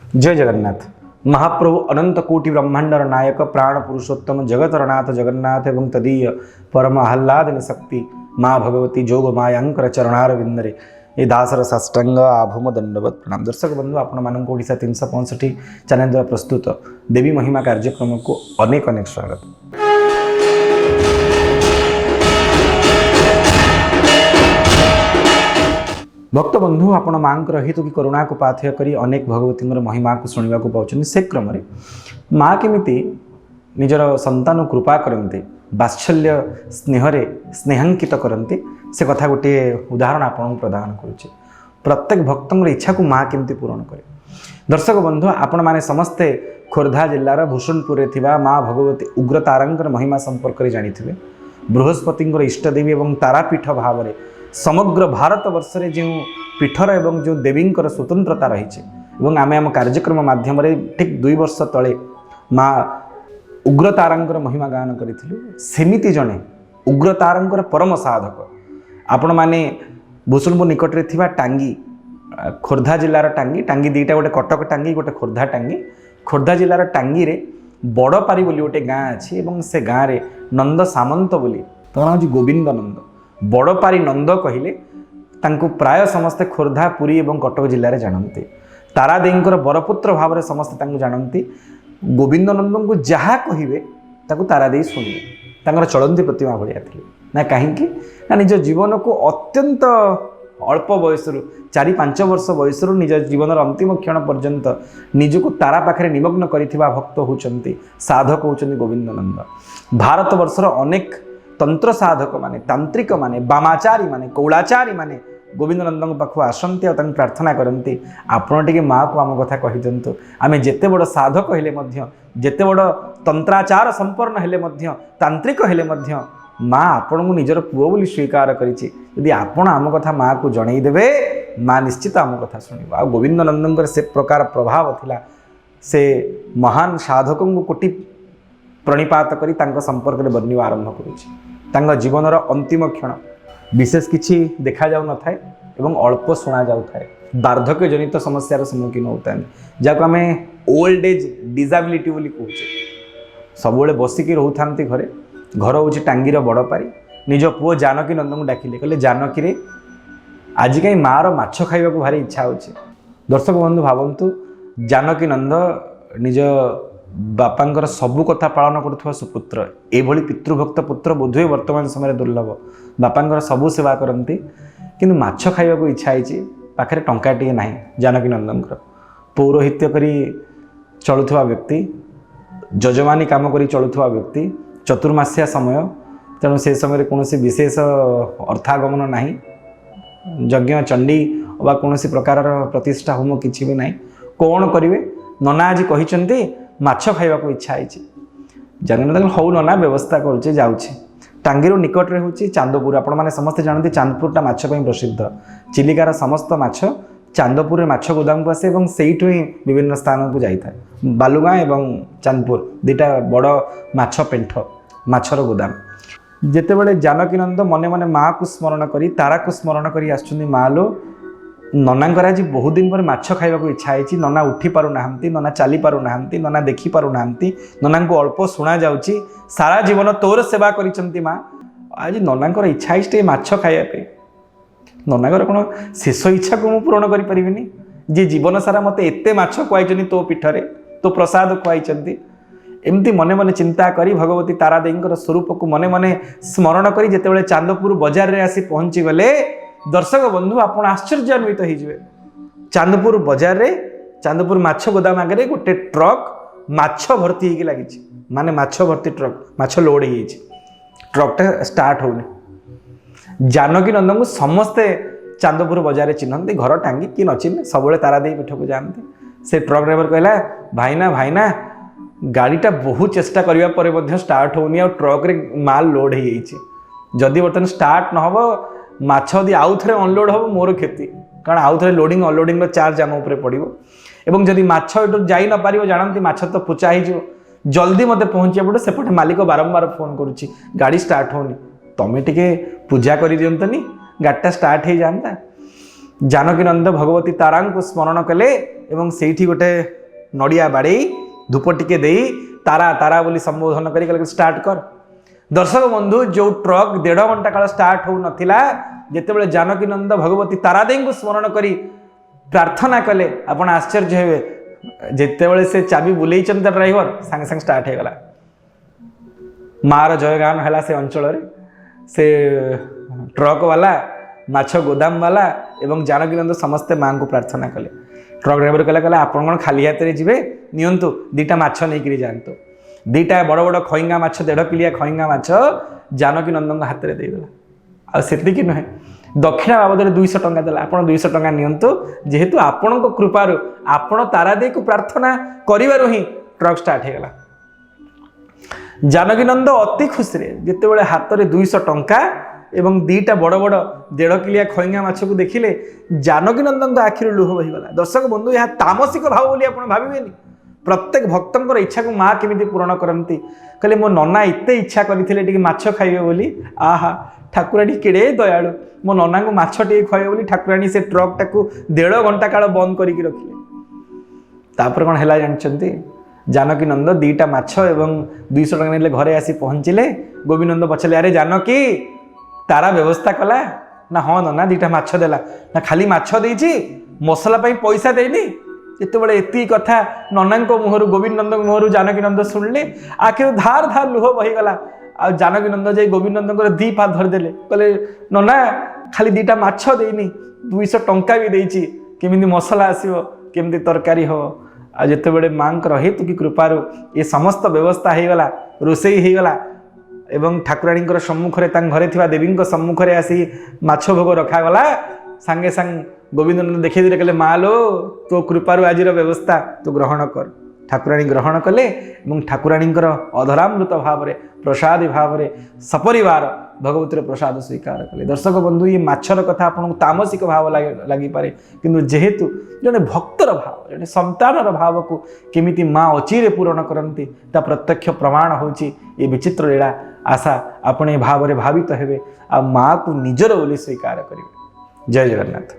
जय जगन्नाथ। महाप्रभु अनंत कोटि ब्रह्मांडर नायक प्राण पुरुषोत्तम जगतर नाथ जगन्नाथ एवं तदीय परम आह्लादनी शक्ति माँ भगवती जोग मायांकर चरणार विंदरे ये दासर साष्टांग आभूम दंडवत प्रणाम। दर्शक बंधु आपण मानक ओडिशा 365 चैनल द्वारा प्रस्तुत देवी महिमा कार्यक्रम को अनेक अनेक स्वागत। भक्त बंधु आपण माँ हित की करुणा को पाथेय करी अनेक भगवती महिमा को शुणा को पाँच से क्रम माँ केमिति निजर संतान कृपा करते बात्सल्य स्नेहरे स्नेहांकित करते से कथा गोटे उदाहरण आपन प्रदान करुचे। प्रत्येक भक्त इच्छा को माँ केमती पूरण करे। दर्शक बंधु आपण माने समस्ते खोर्धा जिलार भूषणपुर माँ भगवती उग्रतारांकर महिमा संपर्क में जानी। बृहस्पति इष्टदेवी और तारापीठ भाव में समग्र भारत वर्ष रे जो पीठर एवं जो देवींकर स्वतंत्रता रही आम आम कार्यक्रम माध्यम ठीक 2 वर्ष तले माँ उग्रतारांकर महिमा गान करूँ। सेमिति जड़े उग्रतारांकर परम साधक आपण माने भूषणपुर निकट में थिबा टांगी खोर्धा जिलार टांगी टांगी दीटा गोटे कटक टांगी गोटे खोर्धा टांगी। खोर्धा जिलार टांगी रे बड़पारी बोली गोटे गाँ अच्छी से गाँव में नंद सामंत बोली हूँ गोविंद नंद बड़पारी नंद कहले तांको प्राय समस्ते खोर्धा पुरी और कटक जिले में जानते। तारा देईंकर बरपुत्र भाव में समस्ते तांको जानती। गोविंद नंद को जहाँ कहे ताको तारा देई शुणिले तांकर चलंती प्रतिमा भाया थे ना कहीं ना निज जीवन को अत्यंत अल्प बयस 4-5 वर्ष बयस निज जीवन अंतिम क्षण पर्यंत निजको तारा पाखे निमग्न करिथिबा भक्त होचंती साधक होचंती गोविंद नंद। भारत वर्षर अनेक तंत्र साधक माने तांत्रिक माने बामाचारी माने कौलाचारी माने गोविंद नंद पाखु आसंती और प्रार्थना करती आपण टिके माँ को आम कथा कही दिंतु। आम जेते बड़ साधक हेले मध्य जेते बड़ तंत्राचार संपन्न हेले मध्य तांत्रिक हेले मध्य माँ आपण को निजर पुओ बोली स्वीकार करिछि। यदि आपण आम कथा माँ को जणई देबे माँ निश्चित आम कथा शुणिबो। आ गोविंद नंदंकर से प्रकार प्रभाव थिला से महान साधकों को कोटि प्रणिपात करी तांका संपर्क में बनिवा आरंभ करुछि। तांका जीवनर अंतिम क्षण विशेष किछि देखा जाउ न थाए एवं अल्प शुणा जाउ थाए। वार्धक्य जनित समस्यार सम्मुखीन होता है जहाँ आम ओल्ड एज डिजाबिलिटी बोली कहूचे। सब बसिकी रोथांती घरे घर हूँ टांगीर बड़पारी निज पुओ जानकी नंद को डाकिले कहले जानकी रे आज कहीं माँ माछ खाइबा को भारी इच्छा होचे। दर्शक बंधु भावंतु जानकी नंद निज बापांकर सबू कथा पालन करुवा सुपुत्र एभली पितृभक्त पुत्र बोधुए वर्तमान समय दुर्लभ। बापांकर सबू सेवा करती किंतु माछ खाइबा को इच्छा होती पाखे टंकाटे ना। जानकी नंदनकर पौरोहित्य करी चलुवा व्यक्ति जजमानी काम करी चलुवा व्यक्ति चतुर्मास्या समय तेणु से समय कौन विशेष अर्थागमन ना यज्ञ चंडी वा कौन प्रकार प्रतिष्ठा होम किसी भी ना कौन करेंगे। नना आज कहते माछ खाइबा को इच्छा होती जानकी हौ नना व्यवस्था करुचे जाऊँचे। टांगीर निकट में हूँ चांदपुर आपण मैंने समस्ते जानते चांदपुरटा माछ प्रसिद्ध। चिलिकार समस्त माछ चांदपुर माछ गोदाम को आसे से ही विभिन्न स्थान को जाए। बालुगाँ एवं चांदपुर दीटा बड़ माछ पेंठ माछर गोदाम। जितेबले जानकी नंद मने मने माँ को स्मरण करी तारा को स्मरण करी आसुछन्ति माँ लो ननांकर आज बहुत दिन पर माछ खाइबा को इच्छा होती। नना उठी पारु नाहंती नना चली पारु नाहंती नना देखी पारु नाहंती नना को अल्प शुणा जाउची सारा जीवन तोर सेवा करिसंती माँ आज ननांकर इच्छा इष्टे माछ खाइबा पे ननांकर कोन शेष इच्छा को मु पूर्ण करि परिबिनी जे जीवन सारा मते एते माछ खुआइचनी तो पीठरे तो प्रसाद खुआइचंती। एमती मने मने चिंता करी भगवती तारा देईंकर स्वरूप को मने मने स्मरण करी जेतेबेले चांदपुर बाजार रे आसी पहुंची गले दर्शक बंधु आपण आश्चर्यान्वित हो। चांदपुर बाजार रे चांदपुर माछ गोदाम आगे गोटे ट्रक माछ भर्ती होगी लगी माने माछ भर्ती ट्रक माछ लोड हो ट्रकटा स्टार्ट होनी। जानकी नंद को समस्ते चांदपुर बाजार चिन्हती घर टांगी कि न चिन्ह सब तारा दे पीठ को जाती। से ट्रक ड्राइवर कहला भाईना भाईना गाड़ीटा बहुत चेष्टा करने पर स्टार्ट होनी और ट्रक रे माल लोड हो जदि बर्तमान स्टार्ट न हो माछ यदि आउ थे अनलोड हम मोर क्षति कारण आउ थे लोडिंग अनलोडिंग चार्ज आम उपर पड़ो एवं जदि माछ एटू जाई न पार जानती माछ तो पोचा हो जल्दी मत पहुँचे पड़ो सेपटे मालिक बारंबार फोन करुच्ची गाड़ी स्टार्ट होनी तमें टिके पूजा कर दिंतनी गाड़ीटा स्टार्ट हो जाता। जानकी नंद भगवती तारा को स्मरण कले एवं से गोटे नड़िया बाड़े धूप टिके दे तारा तारा बोली संबोधन कर स्टार्ट कर। दर्शक बंधु जो ट्रक 1.5 घंटा काल स्टार्ट हो नथिला जेतेबेले जानकी नंद भगवती तारादेवी को स्मरण करी प्रार्थना कले आपण आश्चर्य हेबे जेतेबेले से चाबी बुलेई चंद ड्राइवर संग संग स्टार्ट हे गला। मार जयगान है से अंचल से ट्रक वाला माछ गोदाम वाला एवं जानकी नंद समस्ते माँ को प्रार्थना कले। ट्रक ड्राइवर कहला आप खाली हाथ में जी नियंतु 2टा माछ नहीं जातु 2टा बड़ बड़ खईंगा माछ 1.5 किलिया खईंगा माछ जानकी नंद हाथ में देदेला। आती नुहे दक्षिणा बाबद 200 टंका देला आप 200 टंका नियंतु जेहेतु आपण कृपार आपण तारादेवी को प्रार्थना करिवारु ही ट्रक स्टार्ट हो गला। जानकी नंद अति खुशी जितेबाला हाथ में 200 टंका एवं 2टा बड़ बड़ 1.5 किलिया खईंगा माछ को देखिले जानकी नंदन आखिर लुह बहीगला। दर्शक बंधु यह तामसिक भाव बोली आप भावेनि प्रत्येक भक्तर इच्छा को माँ केमी पूरण करती कहले मो नना एत इच्छा करते माछ खाइबे बोली आहा ठाकुराणी केड़े दयालु मो नना को माछ टे खुआइबे बोली ठाकुराणी से ट्रक टाकू 1.5 घंटा काल बंद करके रखिले। तापर कौन है जानते जानकी नंद 2टा माछ एवं 200 टंका ने घरे आसी पहुँचिले। गोविंद पचारे अरे जानकी तारा व्यवस्था कला ना हाँ नना 2टा माछ देला ना खाली माछ देइछि मसला पैसा देनी। जितेबाला एति कथा नना मुहर गोविंद नंद मुहर जानकी नंद शुणिले आखिर धार धार लुह बहीगला। आ जानकी नंद जाई गोविंद नंद 2 हाथ धरदेले कहले नना खाली 2टा माछ देनी 200 टंका भी देइछि केमिति मसला आसीबो केमिति तरकारी हो। आ जितेबाला माँ हेतु की कृपार ये समस्त व्यवस्था हो गला रोसई हो गला एवं ठाकुराणी सम्मुखें घरे थिबा देवी सम्मुखें आसी माछ भोग रखागला सांगे सांग गोविंद नंद देखी दे कहले माँ लो तो कृपार आज व्यवस्था तो ग्रहण कर। ठाकुराणी ग्रहण कले और ठाकुराणी अधरामृत भाव प्रसाद भाव सपरिवार भगवतीर प्रसाद स्वीकार कले। दर्शक बंधु ये माछर कथा आपको तामसिक भाव लगी पारे किंतु जेहेतु जड़े भक्तर भाव जड़े संतानर भाव को केमिति माँ अचिरे पूरण करती ता प्रत्यक्ष प्रमाण होची ये विचित्र लीला। आशा आपणे भाव भावित हेबे आ माँ को निजर बोली स्वीकार करेंगे। जय जगन्नाथ।